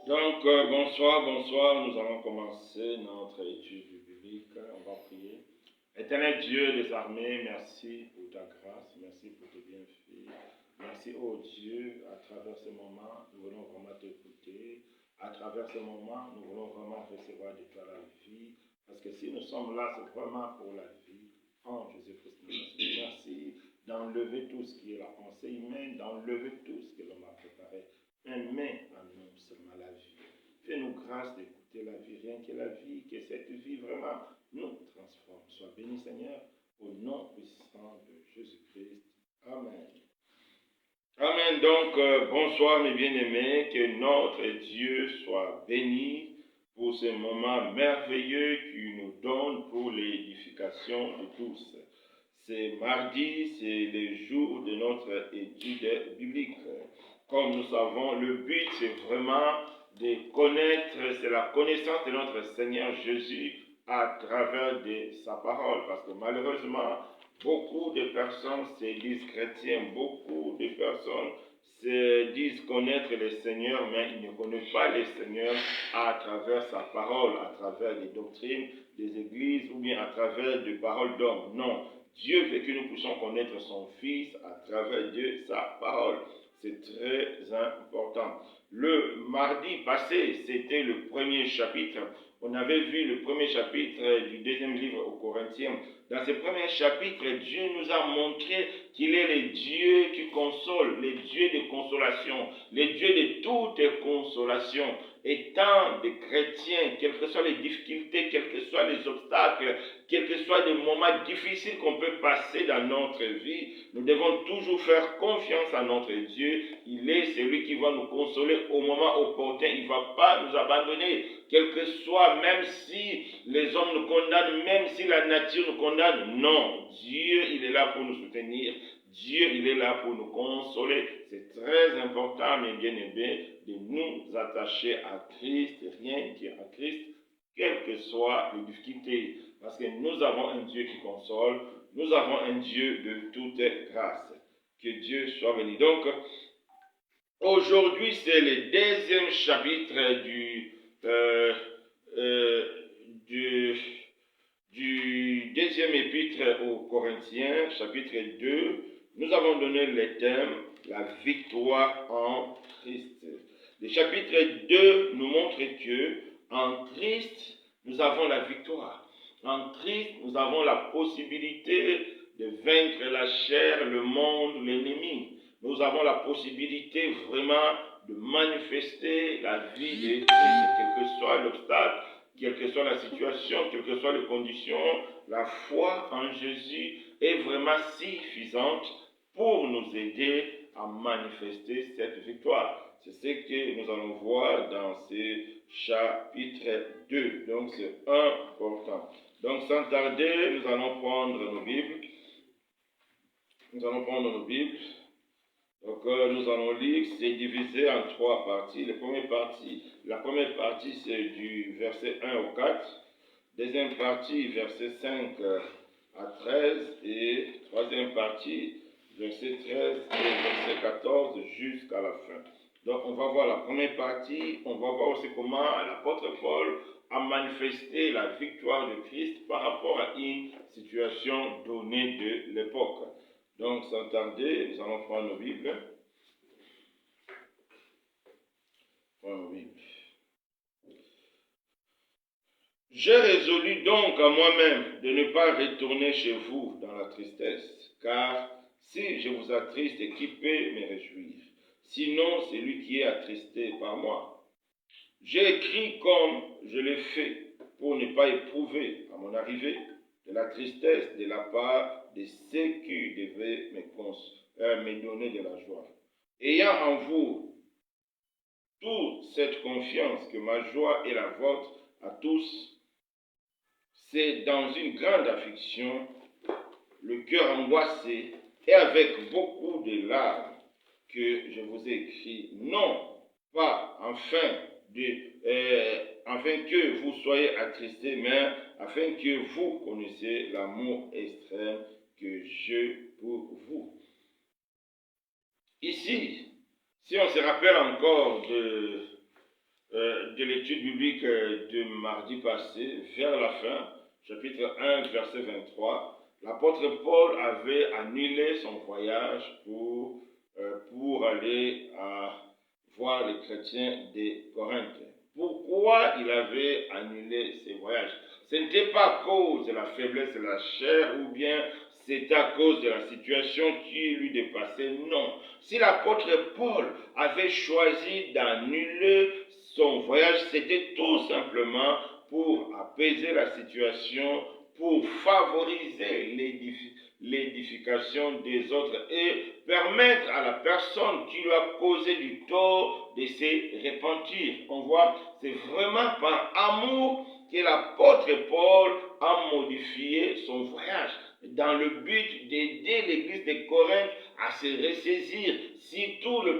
Donc, bonsoir, nous allons commencer notre étude biblique. On va prier. Éternel Dieu des armées, merci pour ta grâce, merci pour tes bienfaits. Merci, oh Dieu, à travers ce moment, nous voulons vraiment t'écouter. À travers ce moment, nous voulons vraiment recevoir de toi la vie. Parce que si nous sommes là, c'est vraiment pour la vie. En Jésus-Christ, merci d'enlever tout ce qui est la pensée humaine, d'enlever tout ce que l'homme a préparé. Mais à nous seulement la vie. Fais-nous grâce d'écouter la vie, rien que la vie, que cette vie vraiment nous transforme. Sois béni Seigneur, au nom puissant de Jésus-Christ. Amen. Amen. Donc, bonsoir mes bien-aimés, que notre Dieu soit béni pour ce moment merveilleux qu'il nous donne pour l'édification de tous. C'est mardi, c'est le jour de notre étude biblique. Comme nous savons, le but c'est vraiment de connaître, c'est la connaissance de notre Seigneur Jésus à travers de sa parole. Parce que malheureusement, beaucoup de personnes se disent chrétiens, beaucoup de personnes se disent connaître le Seigneur, mais ils ne connaissent pas le Seigneur à travers sa parole, à travers des doctrines des églises ou bien à travers des paroles d'hommes. Non, Dieu veut que nous puissions connaître son Fils à travers de sa parole. C'est très important. Le mardi passé, c'était le premier chapitre. On avait vu le premier chapitre du deuxième livre aux Corinthiens. Dans ce premier chapitre, Dieu nous a montré qu'il est le Dieu qui console, le Dieu de consolation, le Dieu de toute consolation. Étant des chrétiens, quelles que soient les difficultés, quels que soient les obstacles, quels que soient les moments difficiles qu'on peut passer dans notre vie, nous devons toujours faire confiance à notre Dieu. Il est celui qui va nous consoler au moment opportun. Il ne va pas nous abandonner, quel que soit, même si les hommes nous condamnent, même si la nature nous condamne. Non, Dieu, il est là pour nous soutenir. Dieu, il est là pour nous consoler. C'est très important, mes bien-aimés, de nous attacher à Christ, rien qu'à Christ, quelles que soient les difficultés. Parce que nous avons un Dieu qui console, nous avons un Dieu de toute grâce. Que Dieu soit béni. Donc, aujourd'hui, c'est le deuxième chapitre du deuxième épître aux Corinthiens, chapitre 2. Nous avons donné le thème, la victoire en Christ. Le chapitre 2 nous montre que en Christ, nous avons la victoire. En Christ, nous avons la possibilité de vaincre la chair, le monde, l'ennemi. Nous avons la possibilité vraiment de manifester la vie de Christ, quel que soit l'obstacle, quelle que soit la situation, quelles que soient les conditions. La foi en Jésus est vraiment suffisante pour nous aider à manifester cette victoire. C'est ce que nous allons voir dans ce chapitre 2. Donc c'est important. Donc sans tarder, nous allons prendre nos Bibles. Donc nous allons lire, c'est divisé en trois parties. La première partie c'est du verset 1 au 4. Deuxième partie, verset 5 à 13. Et troisième partie, verset 13 et verset 14 jusqu'à la fin. Donc on va voir la première partie, on va voir aussi comment l'apôtre Paul a manifesté la victoire de Christ par rapport à une situation donnée de l'époque. Donc sans tarder, nous allons prendre nos Bibles. J'ai résolu donc à moi-même de ne pas retourner chez vous dans la tristesse, car si je vous attriste, qui peut me réjouir? Sinon, c'est lui qui est attristé par moi. J'ai écrit comme je l'ai fait, pour ne pas éprouver à mon arrivée de la tristesse de la part de ceux qui devaient me donner de la joie. Ayant en vous toute cette confiance que ma joie et la vôtre à tous. C'est dans une grande affliction, le cœur angoissé et avec beaucoup de larmes que je vous ai écrit, non pas afin que vous soyez attristés, mais afin que vous connaissiez l'amour extrême que j'ai pour vous. Ici, si on se rappelle encore de l'étude biblique de mardi passé, vers la fin, chapitre 1, verset 23, l'apôtre Paul avait annulé son voyage pour aller voir les chrétiens de Corinthe. Pourquoi il avait annulé ses voyages? Ce n'était pas à cause de la faiblesse de la chair ou bien c'était à cause de la situation qui lui dépassait. Non. Si l'apôtre Paul avait choisi d'annuler son voyage, c'était tout simplement pour apaiser la situation, pour favoriser l'édification des autres et permettre à la personne qui lui a causé du tort de se repentir. On voit, c'est vraiment par amour que l'apôtre Paul a modifié son voyage dans le but d'aider l'église de Corinthe à se ressaisir. Surtout la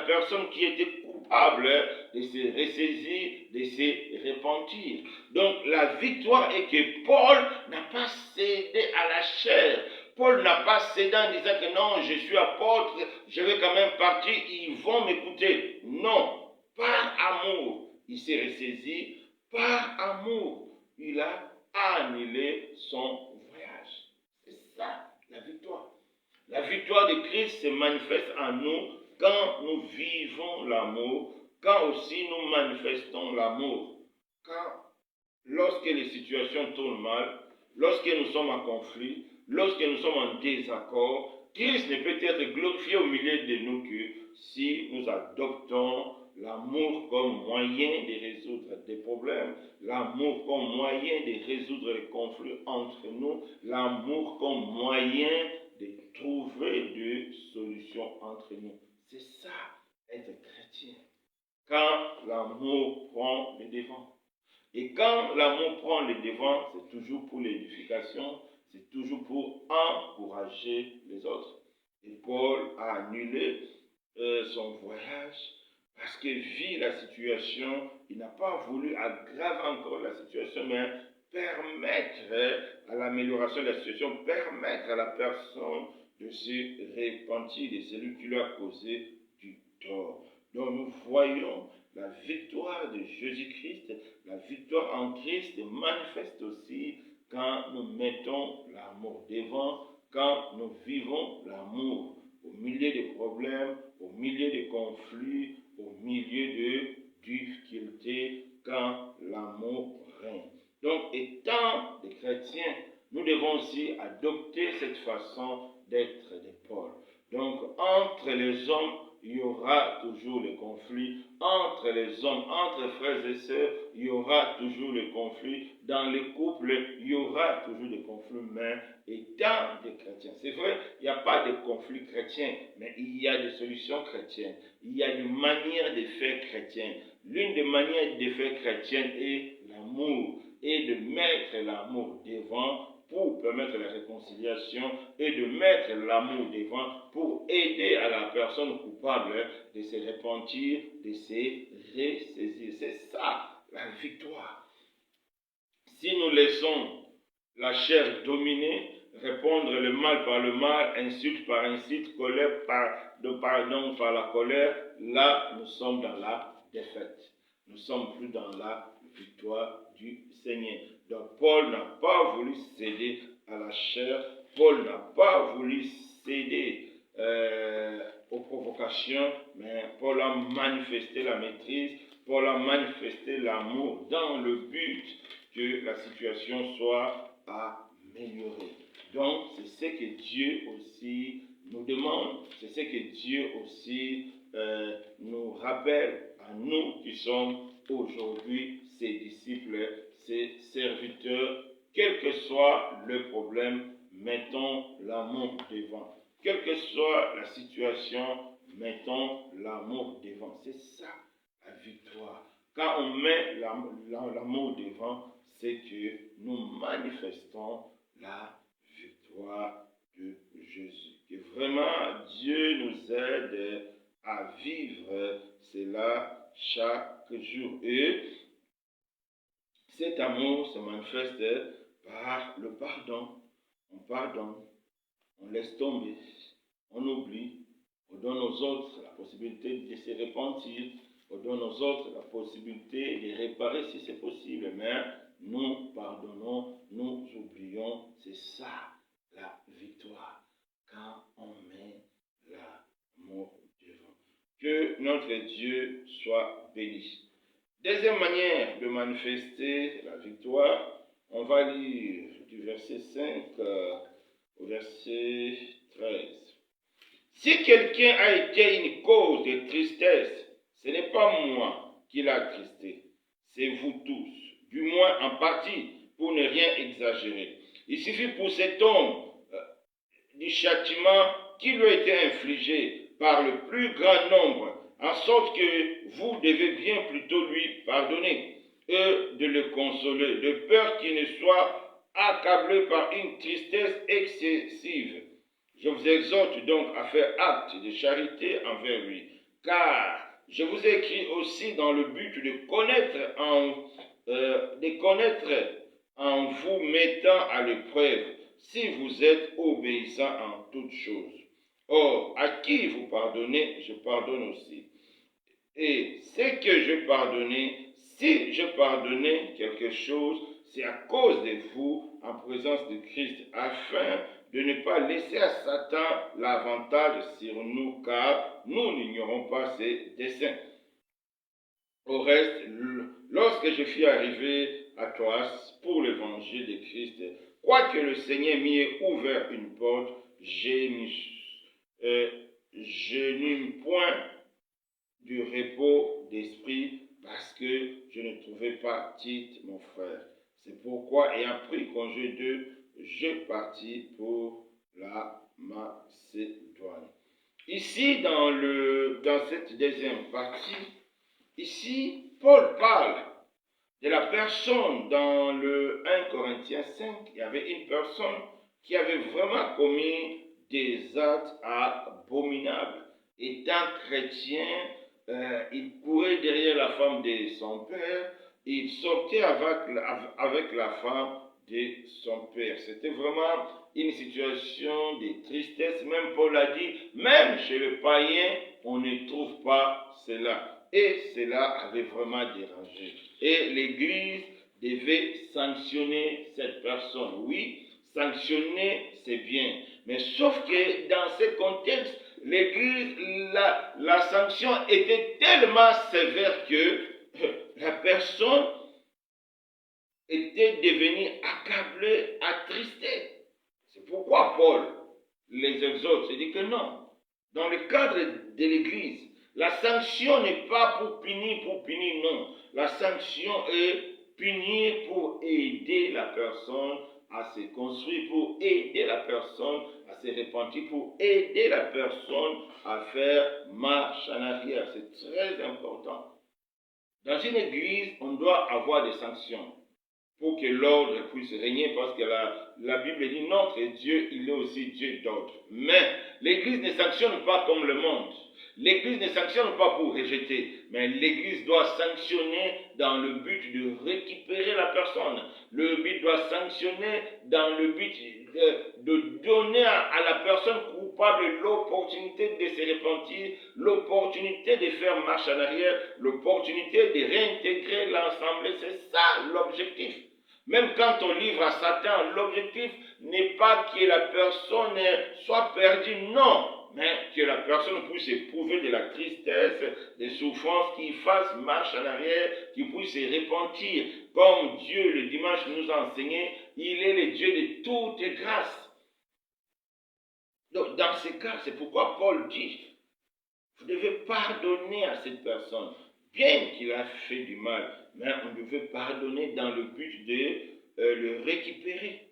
personne qui était coupable de se ressaisir, de se repentir. Donc la victoire est que Paul n'a pas cédé à la chair. Paul n'a pas cédé en disant que non, je suis apôtre, je vais quand même partir, ils vont m'écouter. Non, par amour, il s'est ressaisi, par amour, il a annulé son voyage. C'est ça, la victoire. La victoire de Christ se manifeste en nous quand nous vivons l'amour, quand aussi nous manifestons l'amour. Lorsque les situations tournent mal, lorsque nous sommes en conflit, lorsque nous sommes en désaccord, Christ ne peut être glorifié au milieu de nous que si nous adoptons l'amour comme moyen de résoudre des problèmes, l'amour comme moyen de résoudre les conflits entre nous, l'amour comme moyen de trouver des solutions entre nous. C'est ça, être chrétien. Quand l'amour prend le devant. Et quand l'amour prend le devant, c'est toujours pour l'édification, c'est toujours pour encourager les autres. Et Paul a annulé son voyage parce que vu la situation, il n'a pas voulu aggraver encore la situation, mais permettre à l'amélioration de la situation, permettre à la personne de se repentir de celui qui lui a causé du tort. Donc nous voyons la victoire de Jésus-Christ, la victoire en Christ manifeste aussi quand nous mettons l'amour devant, quand nous vivons l'amour au milieu des problèmes, au milieu des conflits, au milieu de difficultés, quand l'amour règne. Donc, étant des chrétiens, nous devons aussi adopter cette façon d'être des Paul. Donc, entre les hommes, il y aura toujours des conflits. Entre les hommes, entre frères et sœurs, il y aura toujours des conflits. Dans les couples, il y aura toujours des conflits, mais étant des chrétiens. C'est vrai, il n'y a pas de conflits chrétiens, mais il y a des solutions chrétiennes. Il y a des manières de faire chrétiennes. L'une des manières de faire chrétienne est l'amour, et de mettre l'amour devant pour permettre la réconciliation et de mettre l'amour devant pour aider à la personne coupable de se repentir, de se ressaisir. C'est ça la victoire. Si nous laissons la chair dominer, répondre le mal par le mal, insulte par insulte, colère par la colère, là nous sommes dans la défaite. Nous ne sommes plus dans la victoire du Seigneur. Donc Paul n'a pas voulu céder à la chair, Paul n'a pas voulu céder aux provocations, mais Paul a manifesté la maîtrise, Paul a manifesté l'amour dans le but que la situation soit améliorée. Donc c'est ce que Dieu aussi nous demande, c'est ce que Dieu aussi nous rappelle à nous qui sommes aujourd'hui ses disciples, ses serviteurs, quel que soit le problème, mettons l'amour devant. Quelle que soit la situation, mettons l'amour devant. C'est ça la victoire. Quand on met l'amour devant, c'est que nous manifestons la victoire de Jésus. Que vraiment Dieu nous aide à vivre cela chaque jour. Et cet amour se manifeste par le pardon. On pardonne, on laisse tomber, on oublie, on donne aux autres la possibilité de se repentir, on donne aux autres la possibilité de réparer si c'est possible, mais nous pardonnons, nous oublions, c'est ça la victoire, quand on met l'amour devant. Que notre Dieu soit béni. Deuxième manière de manifester la victoire, on va lire du verset 5 au verset 13. Si quelqu'un a été une cause de tristesse, ce n'est pas moi qui l'a attristé, c'est vous tous, du moins en partie, pour ne rien exagérer. Il suffit pour cet homme du châtiment qui lui a été infligé par le plus grand nombre, en sorte que vous devez bien plutôt lui pardonner et de le consoler, de peur qu'il ne soit accablé par une tristesse excessive. Je vous exhorte donc à faire acte de charité envers lui, car je vous ai écrit aussi dans le but de connaître en vous mettant à l'épreuve, si vous êtes obéissant en toutes choses. Or, à qui vous pardonnez, je pardonne aussi. Et ce que je pardonnais, si je pardonnais quelque chose, c'est à cause de vous, en présence de Christ, afin de ne pas laisser à Satan l'avantage sur nous, car nous n'ignorons pas ses desseins. Au reste, lorsque je fus arrivé à Troas pour l'évangile de Christ, quoique le Seigneur m'y ait ouvert une porte, je n'eus point du repos d'esprit parce que je ne trouvais pas Tite, mon frère. C'est pourquoi, ayant pris congé d'eux, je partis pour la Macédoine. Ici, dans cette deuxième partie, ici, Paul parle de la personne dans le 1 Corinthiens 5. Il y avait une personne qui avait vraiment commis des actes abominables. Étant chrétien, il courait derrière la femme de son père, il sortait avec la femme de son père. C'était vraiment une situation de tristesse. Même Paul a dit, même chez le païen, on ne trouve pas cela. Et cela avait vraiment dérangé. Et l'Église devait sanctionner cette personne. Oui, sanctionner, c'est bien. Mais sauf que dans ce contexte, l'Église, la sanction était tellement sévère que la personne était devenue accablée, attristée. C'est pourquoi Paul les exhorte. Il dit que non. Dans le cadre de l'Église, la sanction n'est pas pour punir, non. La sanction est punir pour aider la personne à se construire, pour aider la personne à se repentir, pour aider la personne à faire marche en arrière. C'est très important. Dans une église, on doit avoir des sanctions pour que l'ordre puisse régner, parce que la Bible dit notre Dieu, il est aussi Dieu d'ordre. Mais l'Église ne sanctionne pas comme le monde. L'Église ne sanctionne pas pour rejeter, mais l'Église doit sanctionner dans le but de récupérer la personne. Le but doit sanctionner dans le but de donner à la personne coupable l'opportunité de se repentir, l'opportunité de faire marche en arrière, l'opportunité de réintégrer l'ensemble. C'est ça l'objectif. Même quand on livre à Satan, l'objectif n'est pas que la personne soit perdue, non, mais que la personne puisse éprouver de la tristesse, des souffrances, qu'il fasse marche en arrière, qu'il puisse se repentir. Comme Dieu le dimanche nous a enseigné, il est le Dieu de toute grâce. Donc dans ce cas, c'est pourquoi Paul dit, vous devez pardonner à cette personne, bien qu'il a fait du mal, mais on devait pardonner dans le but de le récupérer,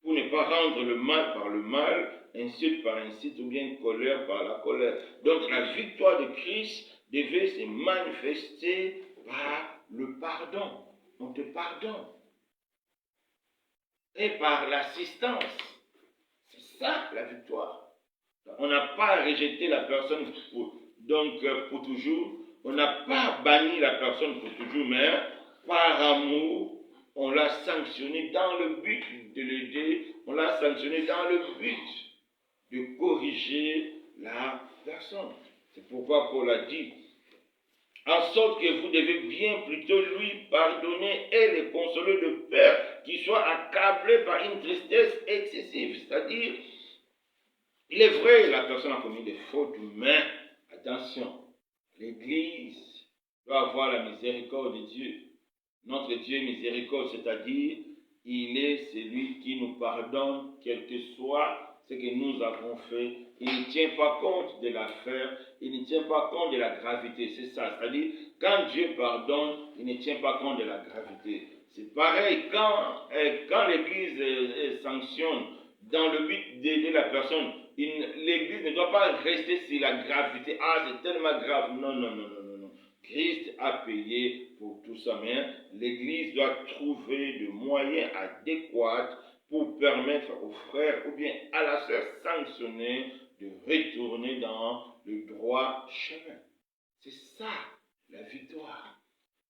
pour ne pas rendre le mal par le mal, insulte par insulte, ou bien colère par la colère. Donc la victoire de Christ devait se manifester par le pardon. On te pardonne. Et par l'assistance. C'est ça la victoire. On n'a pas rejeté la personne pour toujours. On n'a pas banni la personne pour toujours, mais par amour, on l'a sanctionné dans le but de l'aider. On l'a sanctionné dans le but de corriger la personne. C'est pourquoi Paul a dit, en sorte que vous devez bien plutôt lui pardonner et le consoler de peur qu'il soit accablé par une tristesse excessive. C'est-à-dire, il est vrai, la personne a commis des fautes, mais attention, l'Église doit avoir la miséricorde de Dieu. Notre Dieu miséricorde, c'est-à-dire, il est celui qui nous pardonne, quel que soit ce que nous avons fait. Il ne tient pas compte de l'affaire, il ne tient pas compte de la gravité. C'est ça, c'est-à-dire, quand Dieu pardonne, il ne tient pas compte de la gravité. C'est pareil, quand l'Église sanctionne dans le but d'aider la personne, l'Église ne doit pas rester sur la gravité. Ah, c'est tellement grave. Non, non, non, non, non, non. Christ a payé pour tout ça, mais l'Église doit trouver des moyens adéquats pour permettre aux frères ou bien à la sœur sanctionnée de retourner dans le droit chemin. C'est ça, la victoire.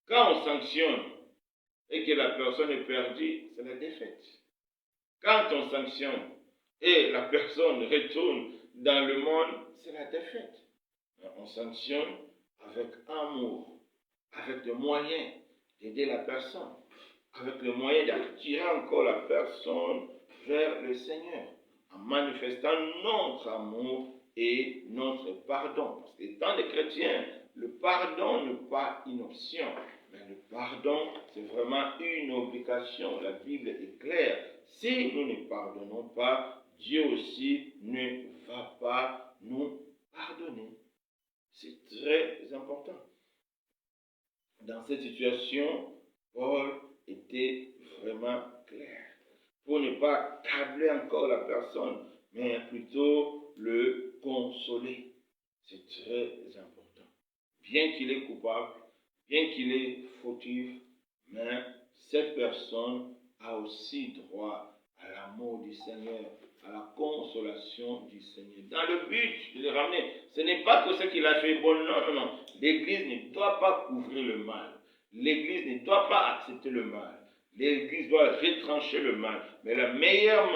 Quand on sanctionne et que la personne est perdue, c'est la défaite. Quand on sanctionne et la personne retourne dans le monde, c'est la défaite. On sanctionne avec amour, avec le moyen d'aider la personne, avec le moyen d'attirer encore la personne vers le Seigneur, en manifestant notre amour et notre pardon. Parce qu'étant des chrétiens, le pardon n'est pas une option, mais le pardon, c'est vraiment une obligation. La Bible est claire. Si nous ne pardonnons pas, Dieu aussi ne va pas nous pardonner. C'est très important. Dans cette situation, Paul était vraiment clair. Pour ne pas accabler encore la personne, mais plutôt le consoler. C'est très important. Bien qu'il est coupable, bien qu'il est fautif, mais cette personne a aussi droit à l'amour du Seigneur, à la consolation du Seigneur. Dans le but de le ramener, ce n'est pas que ce qu'il a fait bon, non, non, non. L'Église ne doit pas couvrir le mal. L'Église ne doit pas accepter le mal. L'Église doit retrancher le mal. Mais la meilleure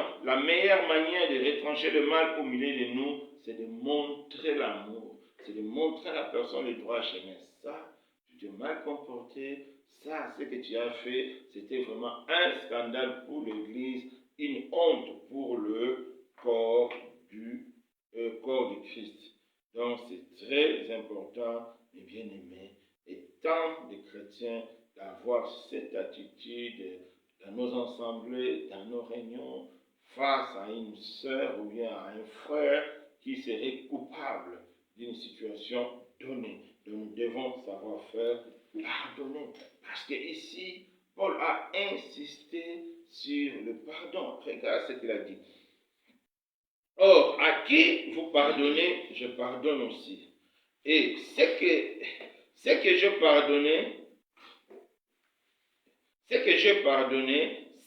manière de retrancher le mal au milieu de nous, c'est de montrer l'amour. C'est de montrer à la personne le droit chemin. Ça, tu t'es mal comporté. Ça, ce que tu as fait, c'était vraiment un scandale pour l'Église, une honte pour le corps du Christ. Donc, c'est très important, mes bien-aimés, étant des chrétiens, d'avoir cette attitude dans nos assemblées, dans nos réunions, face à une sœur ou bien à un frère qui serait coupable d'une situation donnée. Donc, nous devons savoir faire pardonner. Parce que ici, Paul a insisté sur le pardon. Regarde ce qu'il a dit. Or, à qui vous pardonnez, je pardonne aussi. Et ce que je pardonnais,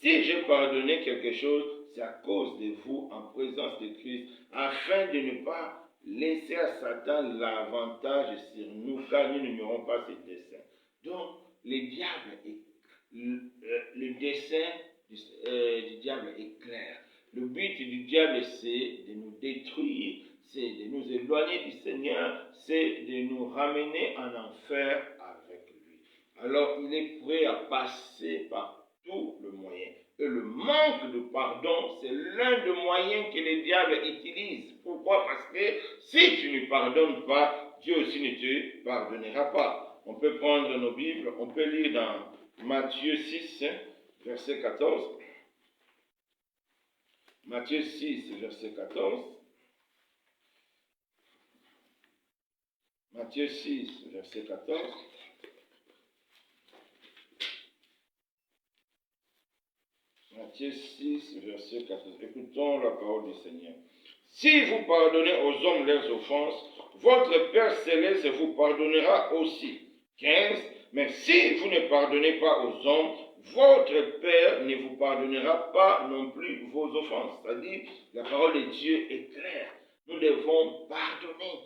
si je pardonnais quelque chose, c'est à cause de vous en présence de Christ, afin de ne pas laisser à Satan l'avantage sur nous, car nous n'ignorons pas ses desseins. Donc, le dessein du diable est clair. Le but du diable, c'est de nous détruire, c'est de nous éloigner du Seigneur, c'est de nous ramener en enfer avec lui. Alors, il est prêt à passer par tout le moyen. Et le manque de pardon, c'est l'un des moyens que le diable utilise. Pourquoi? Parce que si tu ne pardonnes pas, Dieu aussi ne te pardonnera pas. On peut prendre nos Bibles, on peut lire dans Matthieu 6, verset 14. Matthieu 6, verset 14. Matthieu 6, verset 14. Matthieu 6, verset 14. Écoutons la parole du Seigneur. Si vous pardonnez aux hommes leurs offenses, votre Père céleste vous pardonnera aussi. 15. Mais si vous ne pardonnez pas aux hommes, votre Père ne vous pardonnera pas non plus vos offenses. C'est-à-dire, la parole de Dieu est claire. Nous devons pardonner.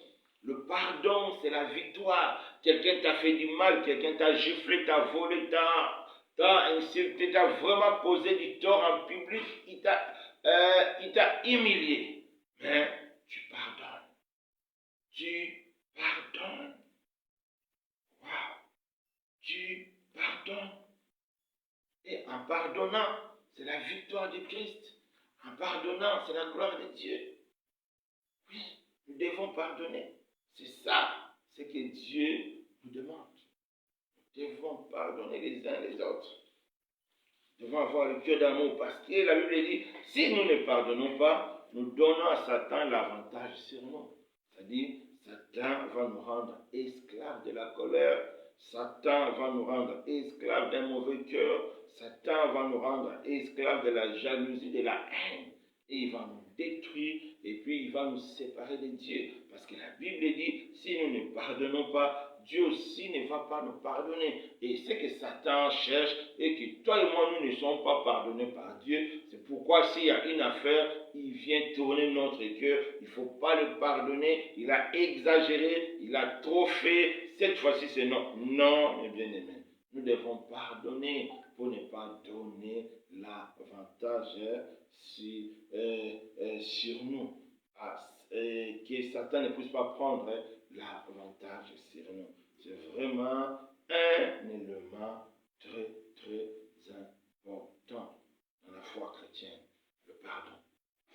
Le pardon, c'est la victoire. Quelqu'un t'a fait du mal, quelqu'un t'a giflé, t'a volé, t'a insulté, t'a vraiment posé du tort en public, il t'a humilié. Mais tu pardonnes. Tu pardonnes. Waouh. Tu pardonnes. Et en pardonnant, c'est la victoire de Christ. En pardonnant, c'est la gloire de Dieu. Oui, nous devons pardonner. C'est ça, ce que Dieu nous demande. Nous devons pardonner les uns les autres. Nous devons avoir le cœur d'amour parce que la Bible dit, si nous ne pardonnons pas, nous donnons à Satan l'avantage sur nous. C'est-à-dire, Satan va nous rendre esclaves de la colère. Satan va nous rendre esclaves d'un mauvais cœur. Satan va nous rendre esclaves de la jalousie, de la haine. Et il va nous détruire et puis il va nous séparer de Dieu. Parce que la Bible dit, si nous ne pardonnons pas, Dieu aussi ne va pas nous pardonner. Et c'est que Satan cherche et que toi et moi, nous ne sommes pas pardonnés par Dieu. C'est pourquoi s'il y a une affaire, il vient tourner notre cœur. Il ne faut pas le pardonner. Il a exagéré, il a trop fait. Cette fois-ci, c'est non. Non, mes bien-aimés. Nous devons pardonner pour ne pas donner l'avantage sur nous. Que Satan ne puisse pas prendre l'avantage sur nous. C'est vraiment un élément très, très important dans la foi chrétienne, le pardon.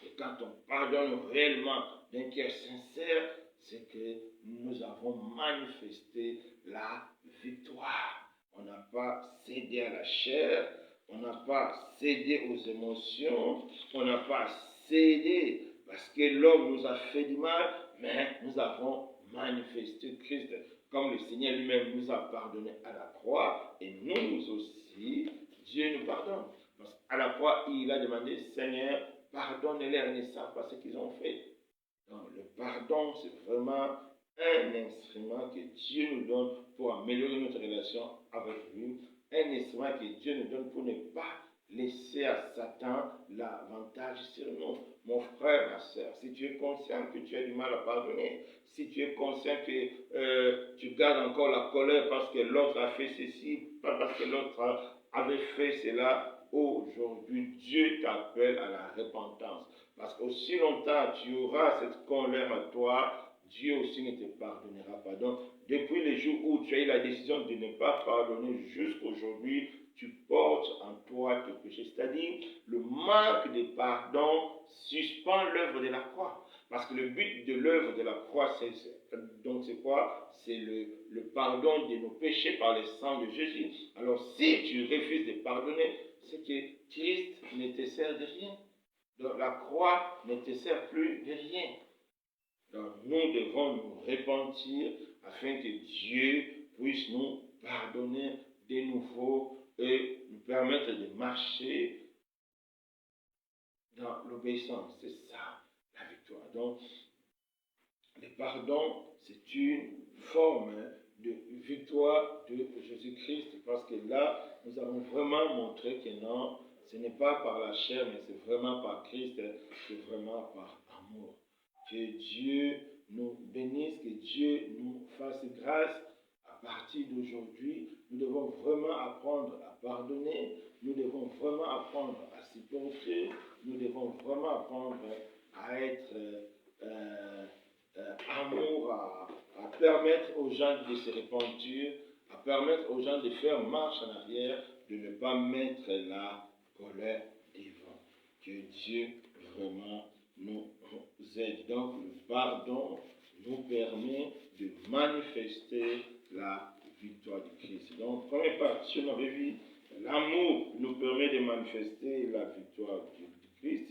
Et quand on pardonne réellement d'un cœur sincère, c'est que nous avons manifesté la victoire. On n'a pas cédé à la chair, on n'a pas cédé aux émotions, on n'a pas cédé parce que l'homme nous a fait du mal, mais nous avons manifesté Christ. Comme le Seigneur lui-même nous a pardonné à la croix, et nous aussi, Dieu nous pardonne. Parce qu'à la croix, il a demandé, Seigneur, pardonne-les, ils ne savent pas ce qu'ils ont fait. Donc, le pardon, c'est vraiment un instrument que Dieu nous donne pour améliorer notre relation avec lui. Un instrument que Dieu nous donne pour ne pas laisser à Satan l'avantage sur nous. Mon frère, ma soeur, si tu es conscient que tu as du mal à pardonner, si tu es conscient que tu gardes encore la colère parce que l'autre a fait ceci, pas parce que l'autre avait fait cela, aujourd'hui, Dieu t'appelle à la repentance. Parce qu'aussi longtemps tu auras cette colère à toi, Dieu aussi ne te pardonnera pas. Donc, depuis le jour où tu as eu la décision de ne pas pardonner jusqu'aujourd'hui, tu portes en toi tes péchés. C'est-à-dire, le manque de pardon suspend l'œuvre de la croix. Parce que le but de l'œuvre de la croix, c'est quoi? C'est le pardon de nos péchés par le sang de Jésus. Alors, si tu refuses de pardonner, c'est que Christ ne te sert de rien. Donc, la croix ne te sert plus de rien. Donc, nous devons nous repentir afin que Dieu puisse nous pardonner de nouveau et nous permettre de marcher dans l'obéissance. C'est ça, la victoire. Donc, le pardon, c'est une forme de victoire de Jésus-Christ parce que là, nous avons vraiment montré que non, ce n'est pas par la chair, mais c'est vraiment par Christ, c'est vraiment par amour. Que Dieu nous bénisse, que Dieu nous fasse grâce. À partir d'aujourd'hui, nous devons vraiment apprendre à pardonner, nous devons vraiment apprendre à supporter, nous devons vraiment apprendre à être amour, à permettre aux gens de se repentir, à permettre aux gens de faire marche en arrière, de ne pas mettre la colère devant. Que Dieu vraiment nous aide. Donc le pardon nous permet de manifester la victoire de Christ. Donc, première partie, on avait vu l'amour nous permet de manifester la victoire de Christ.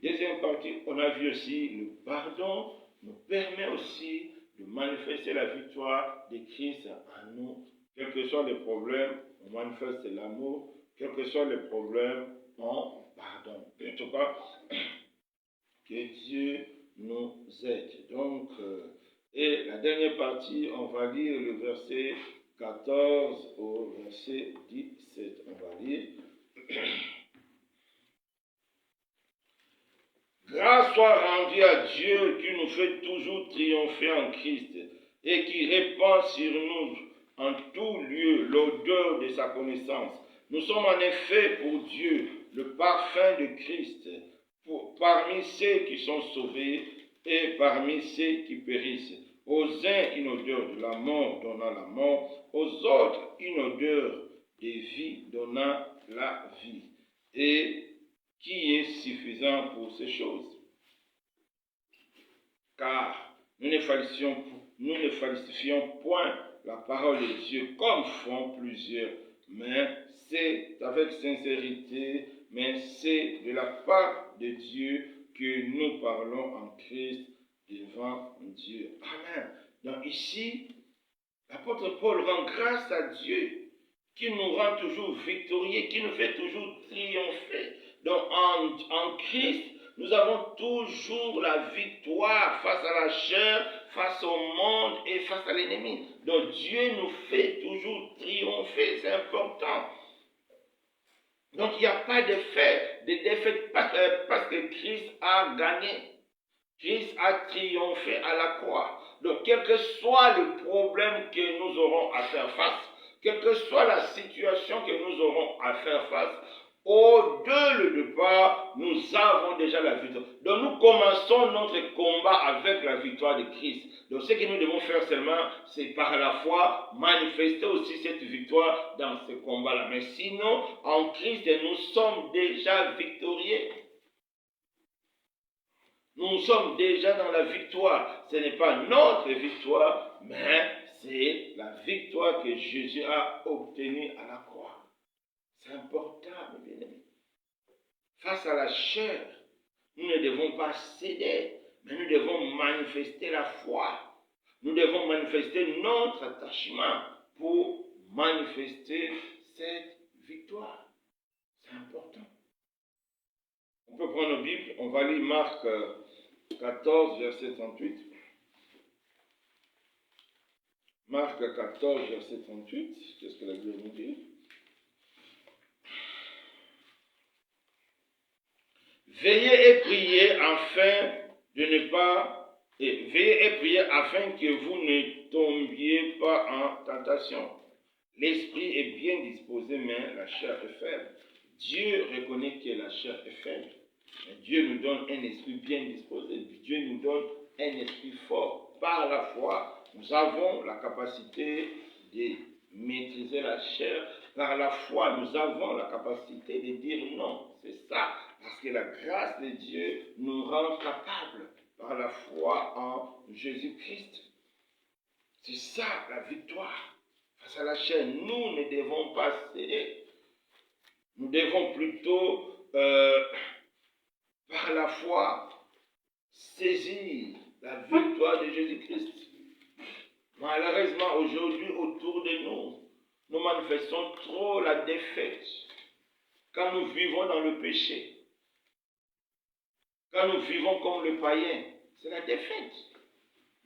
Deuxième partie, on a vu aussi le pardon nous permet aussi de manifester la victoire de Christ en nous. Quels que soient les problèmes, on manifeste l'amour. Quels que soient les problèmes, on pardonne. En tout cas, que Dieu nous aide. Donc, Et la dernière partie, on va lire le verset 14 au verset 17. On va lire. Grâce soit rendue à Dieu qui nous fait toujours triompher en Christ et qui répand sur nous en tout lieu l'odeur de sa connaissance. Nous sommes en effet pour Dieu le parfum de Christ parmi ceux qui sont sauvés et parmi ceux qui périssent. Aux uns une odeur de la mort donnant la mort, aux autres une odeur de vie donnant la vie. Et qui est suffisant pour ces choses. Car nous ne falsifions point la parole de Dieu comme font plusieurs, mais c'est avec sincérité, mais c'est de la part de Dieu que nous parlons en Christ devant Dieu. Amen. Donc ici, l'apôtre Paul rend grâce à Dieu qui nous rend toujours victorieux, qui nous fait toujours triompher. Donc en Christ, nous avons toujours la victoire face à la chair, face au monde et face à l'ennemi. Donc Dieu nous fait toujours triompher, c'est important. Donc il n'y a pas de défaite parce que Christ a gagné. Christ a triomphé à la croix. Donc quel que soit le problème que nous aurons à faire face, quelle que soit la situation que nous aurons à faire face, au-delà le départ, nous avons déjà la victoire. Donc nous commençons notre combat avec la victoire de Christ. Donc ce que nous devons faire seulement, c'est par la foi manifester aussi cette victoire dans ce combat-là. Mais sinon, en Christ, nous sommes déjà victorieux. Nous sommes déjà dans la victoire. Ce n'est pas notre victoire, mais c'est la victoire que Jésus a obtenue à la croix. C'est important, mes bien-aimés. Face à la chair, nous ne devons pas céder, mais nous devons manifester la foi. Nous devons manifester notre attachement pour manifester cette victoire. C'est important. On peut prendre nos Bibles, on va lire Marc 14, verset 38. Marc 14, verset 38. Qu'est-ce que la Bible nous dit? Veillez et priez afin que vous ne tombiez pas en tentation. L'esprit est bien disposé, mais la chair est faible. Dieu reconnaît que la chair est faible. Mais Dieu nous donne un esprit bien disposé. Dieu nous donne un esprit fort. Par la foi, nous avons la capacité de maîtriser la chair. Par la foi, nous avons la capacité de dire non. C'est ça. Parce que la grâce de Dieu nous rend capables par la foi en Jésus-Christ. C'est ça la victoire. Face à la chair, nous ne devons pas céder. Nous devons plutôt, par la foi, saisir la victoire de Jésus-Christ. Malheureusement, aujourd'hui, autour de nous, nous manifestons trop la défaite. Quand nous vivons dans le péché, quand nous vivons comme le païen, c'est la défaite.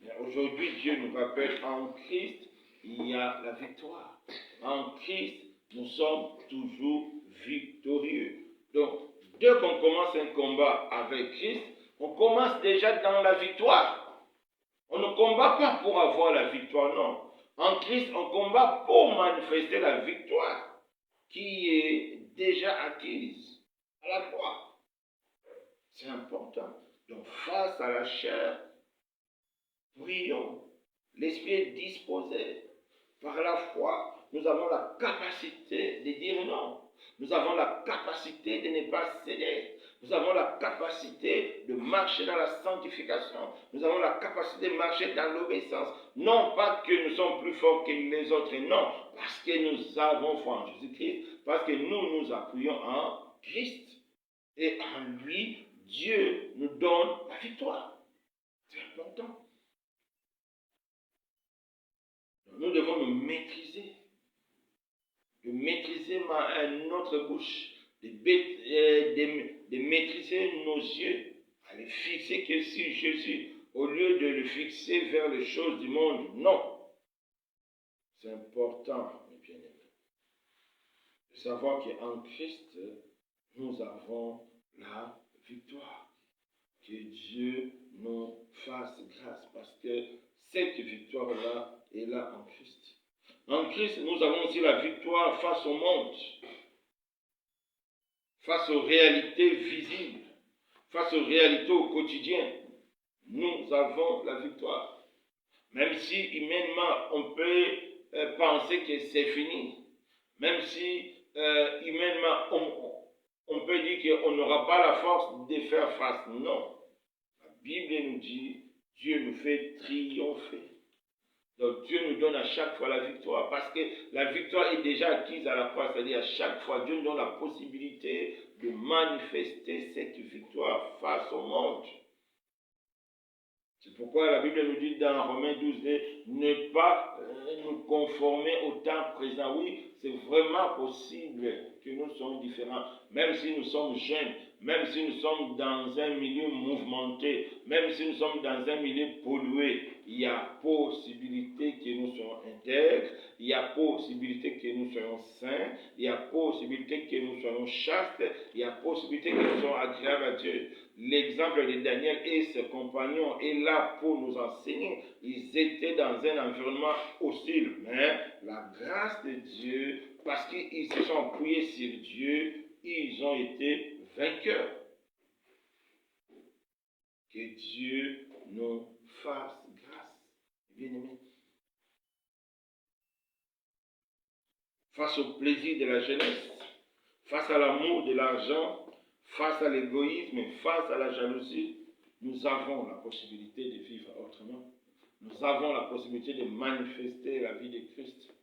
Mais aujourd'hui, Dieu nous rappelle, en Christ, il y a la victoire. En Christ, nous sommes toujours victorieux. Donc, dès qu'on commence un combat avec Christ, on commence déjà dans la victoire. On ne combat pas pour avoir la victoire, non. En Christ, on combat pour manifester la victoire qui est déjà acquise à la croix. C'est important. Donc, face à la chair, prions. L'esprit est disposé. Par la foi, nous avons la capacité de dire non. Nous avons la capacité de ne pas céder. Nous avons la capacité de marcher dans la sanctification. Nous avons la capacité de marcher dans l'obéissance. Non pas que nous sommes plus forts que les autres, non. Parce que nous avons foi en Jésus-Christ. Parce que nous nous appuyons en Christ. Et en lui, Dieu nous donne la victoire. C'est important. Nous devons nous maîtriser. De maîtriser notre bouche. De maîtriser nos yeux. À les fixer que sur Jésus. au lieu de le fixer vers les choses du monde. Non. C'est important, mes bien-aimés, de savoir qu'en Christ, nous avons la victoire. Que Dieu nous fasse grâce, parce que cette victoire-là est là en Christ. En Christ, nous avons aussi la victoire face au monde, face aux réalités visibles, face aux réalités au quotidien. Nous avons la victoire. Même si humainement, on peut penser que c'est fini, même si humainement, on peut dire qu'on n'aura pas la force de faire face. Non. La Bible nous dit, Dieu nous fait triompher. Donc Dieu nous donne à chaque fois la victoire, parce que la victoire est déjà acquise à la croix, c'est-à-dire à chaque fois Dieu nous donne la possibilité de manifester cette victoire face au monde. C'est pourquoi la Bible nous dit dans Romains 12, ne pas nous conformer au temps présent. Oui, c'est vraiment possible que nous soyons différents, même si nous sommes jeunes, même si nous sommes dans un milieu mouvementé, même si nous sommes dans un milieu pollué. Il y a possibilité que nous soyons intègres, il y a possibilité que nous soyons saints, il y a possibilité que nous soyons chastes, il y a possibilité que nous soyons agréables à Dieu. L'exemple de Daniel et ses compagnons est là pour nous enseigner. Ils étaient dans un environnement hostile, mais la grâce de Dieu, parce qu'ils se sont appuyés sur Dieu, ils ont été vainqueurs. Que Dieu nous fasse grâce, bien-aimés. Face au plaisir de la jeunesse, face à l'amour de l'argent, face à l'égoïsme, face à la jalousie, nous avons la possibilité de vivre autrement. Nous avons la possibilité de manifester la vie de Christ.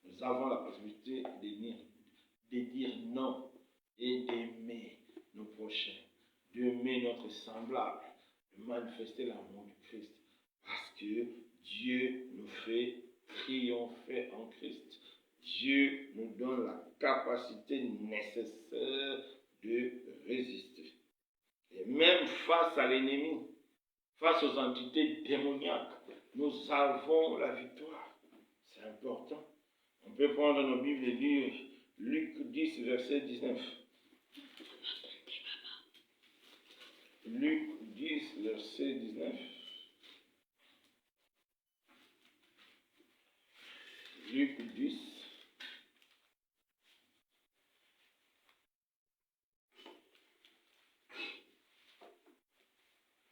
Nous avons la possibilité de dire non et d'aimer nos prochains, d'aimer notre semblable, de manifester l'amour de Christ. Parce que Dieu nous fait triompher en Christ. Dieu nous donne la capacité nécessaire de résister. Et même face à l'ennemi, face aux entités démoniaques, nous avons la victoire. C'est important. On peut prendre nos Bibles et lire Luc 10, verset 19. Luc 10, verset 19. Luc 10.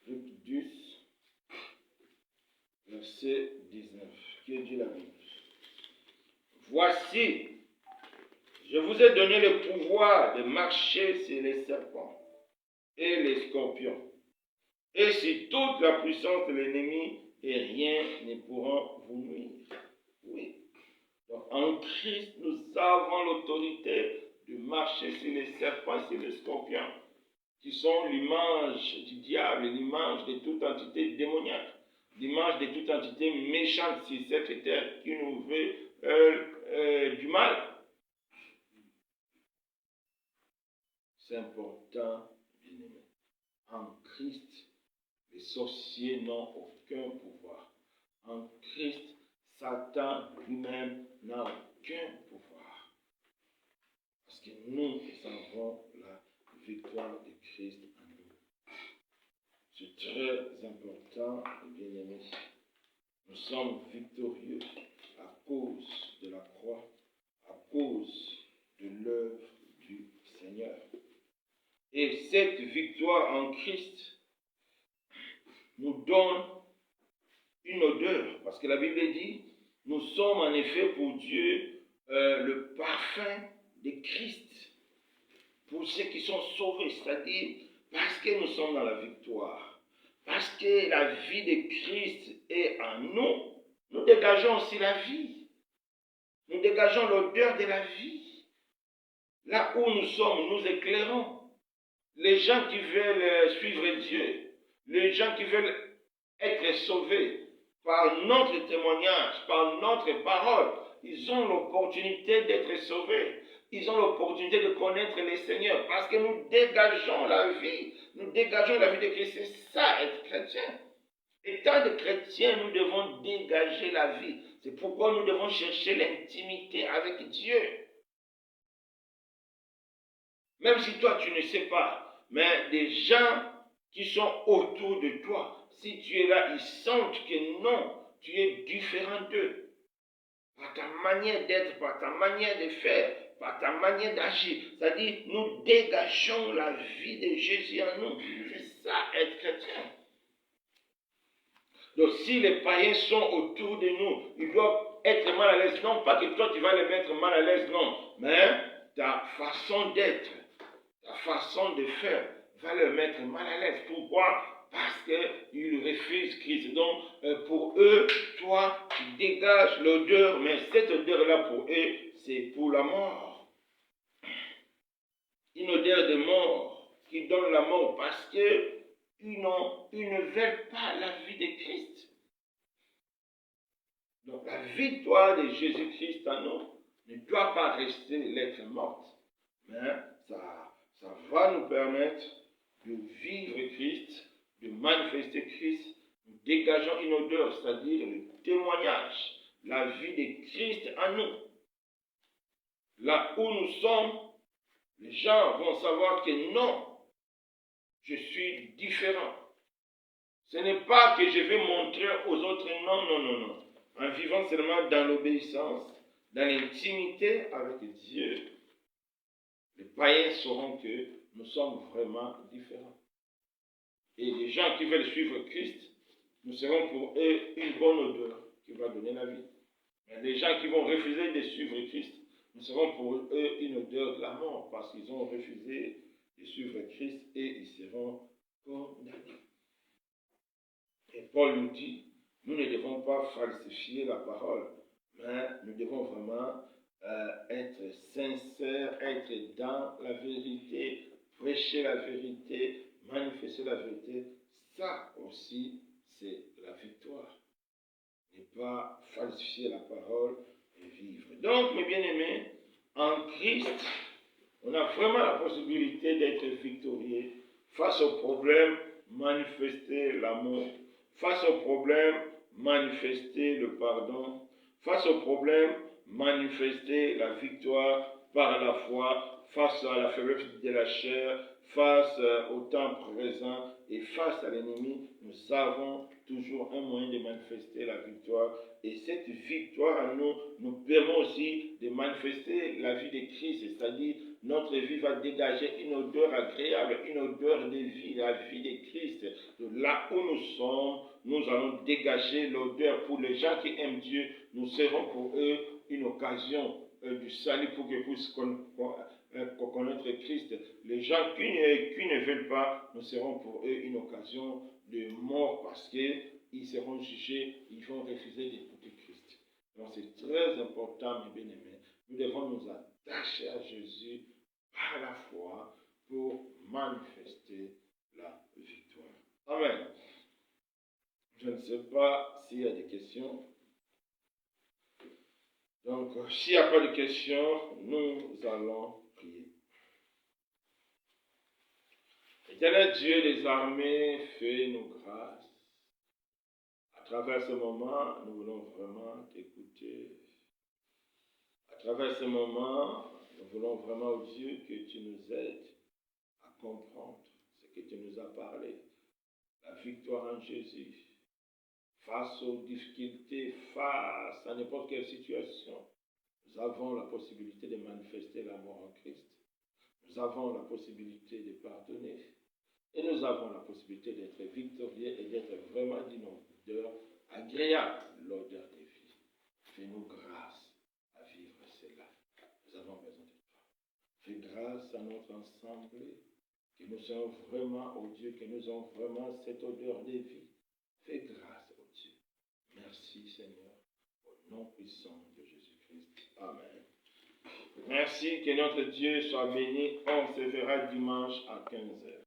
Luc 10, verset 19. Que dit la Bible? Voici, je vous ai donné le pouvoir de marcher sur les serpents et les scorpions, et sur toute la puissance de l'ennemi, et rien ne pourra vous nuire. Oui. Donc, en Christ, nous avons l'autorité de marcher sur les serpents et sur les scorpions, qui sont l'image du diable, l'image de toute entité démoniaque, l'image de toute entité méchante sur cette terre qui nous veut du mal. C'est important, bien-aimé. En Christ, les sorciers n'ont aucun pouvoir. En Christ, Satan lui-même n'a aucun pouvoir. Parce que nous avons la victoire de Christ en nous. C'est très important, bien-aimés. Nous sommes victorieux à cause de la croix, à cause de l'œuvre du Seigneur. Et cette victoire en Christ nous donne une odeur, parce que la Bible dit, nous sommes en effet pour Dieu le parfum de Christ, pour ceux qui sont sauvés, c'est-à-dire parce que nous sommes dans la victoire, parce que la vie de Christ est en nous, nous dégageons aussi la vie, nous dégageons l'odeur de la vie. Là où nous sommes, nous éclairons. Les gens qui veulent suivre Dieu, les gens qui veulent être sauvés par notre témoignage, par notre parole, ils ont l'opportunité d'être sauvés. Ils ont l'opportunité de connaître le Seigneur parce que nous dégageons la vie. Nous dégageons la vie de Christ. C'est ça, être chrétien. Étant des chrétiens, nous devons dégager la vie. C'est pourquoi nous devons chercher l'intimité avec Dieu. Même si toi, tu ne sais pas, mais des gens qui sont autour de toi, si tu es là, ils sentent que non, tu es différent d'eux. Par ta manière d'être, par ta manière de faire, par ta manière d'agir. C'est-à-dire, nous dégageons la vie de Jésus en nous. C'est ça, être chrétien. Donc, si les païens sont autour de nous, ils doivent être mal à l'aise. Non pas que toi, tu vas les mettre mal à l'aise, non. Mais ta façon d'être, ta façon de faire va les mettre mal à l'aise. Pourquoi? Parce qu'ils refusent Christ. Donc, pour eux, toi, tu dégages l'odeur, mais cette odeur-là, pour eux, c'est pour la mort. Une odeur de mort qui donne la mort parce qu'ils ne veulent pas la vie de Christ. Donc, la victoire de Jésus-Christ en nous ne doit pas rester lettre morte, mais ça va nous permettre de vivre Christ, de manifester Christ, nous dégageons une odeur, c'est-à-dire le témoignage, la vie de Christ en nous. Là où nous sommes, les gens vont savoir que non, je suis différent. Ce n'est pas que je vais montrer aux autres, non. En vivant seulement dans l'obéissance, dans l'intimité avec Dieu, les païens sauront que nous sommes vraiment différents. Et les gens qui veulent suivre Christ, nous serons pour eux une bonne odeur qui va donner la vie. Mais les gens qui vont refuser de suivre Christ, nous serons pour eux une odeur de la mort parce qu'ils ont refusé de suivre Christ et ils seront condamnés. Et Paul nous dit, nous ne devons pas falsifier la parole, mais nous devons vraiment être sincères, être dans la vérité, prêcher la vérité, manifester la vérité. Ça aussi, c'est la victoire. Ne pas falsifier la parole et vivre. Donc, mes bien-aimés, en Christ, on a vraiment la possibilité d'être victorieux. Face aux problèmes, manifester l'amour. Face aux problèmes, manifester le pardon. Face aux problèmes, manifester la victoire par la foi. Face à la faiblesse de la chair, face au temps présent et face à l'ennemi, nous avons toujours un moyen de manifester la victoire. Et cette victoire en nous, nous permet aussi de manifester la vie de Christ, c'est-à-dire notre vie va dégager une odeur agréable, une odeur de vie, la vie de Christ. De là où nous sommes, nous allons dégager l'odeur. Pour les gens qui aiment Dieu, nous serons pour eux une occasion du salut pour qu'ils puissent connaître Christ. Les gens qui ne veulent pas, nous serons pour eux une occasion de mort parce qu'ils seront jugés, ils vont refuser d'écouter Christ. Donc c'est très important, mes bien-aimés. Nous devons nous attacher à Jésus par la foi pour manifester la victoire. Amen. Je ne sais pas s'il y a des questions. Donc, s'il n'y a pas de questions, nous allons prier. Éternel Dieu des armées, fais-nous grâce. À travers ce moment, nous voulons vraiment t'écouter. À travers ce moment, nous voulons vraiment, oh Dieu, que tu nous aides à comprendre ce que tu nous as parlé. La victoire en Jésus. Face aux difficultés, face à n'importe quelle situation, nous avons la possibilité de manifester l'amour en Christ. Nous avons la possibilité de pardonner. Et nous avons la possibilité d'être victorieux et d'être vraiment d'une odeur agréable, l'odeur des vies. Fais-nous grâce à vivre cela. Nous avons besoin de toi. Fais grâce à notre ensemble, que nous soyons vraiment, oh Dieu, que nous avons vraiment cette odeur de vie. Fais grâce, oh Dieu. Merci Seigneur, au nom puissant de Jésus-Christ. Amen. Merci, que notre Dieu soit béni. On se verra dimanche à 15h.